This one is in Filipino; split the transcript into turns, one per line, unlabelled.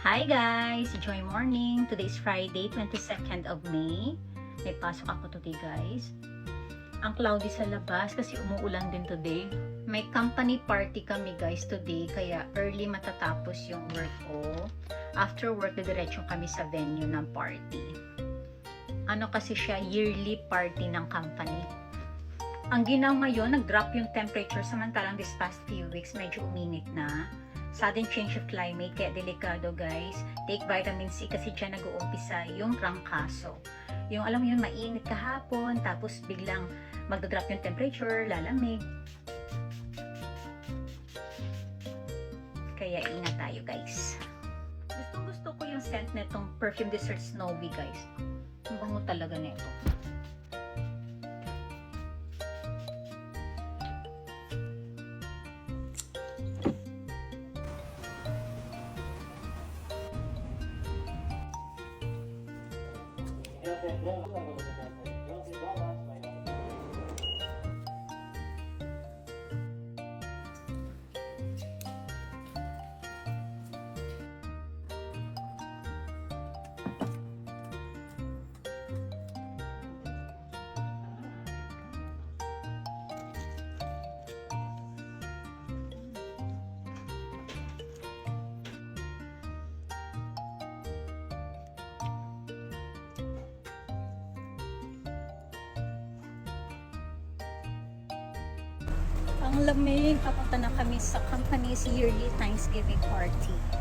Hi guys! Joy morning! Today is Friday, 22nd of May. May pasok ako today guys. Ang cloudy sa labas kasi umuulan din today. May company party kami guys today kaya early matatapos yung work ko. After work, diretso kami sa venue ng party. Ano kasi siya, yearly party ng company. Ang ginawa ngayon, nag-drop yung temperature samantalang this past few weeks medyo uminit na. Sudden change of climate, kaya delikado guys. Take vitamin C kasi dyan nag-uumpisa yung trangkaso. Yung alam mo yun, mainit kahapon, tapos biglang magdadrop yung temperature, lalamig. Kaya ingat tayo guys. Gusto ko yung scent netong Perfume Dessert Snowy guys. Ang bango talaga nito. Ang lamig, papunta na kami sa company's yearly Thanksgiving party.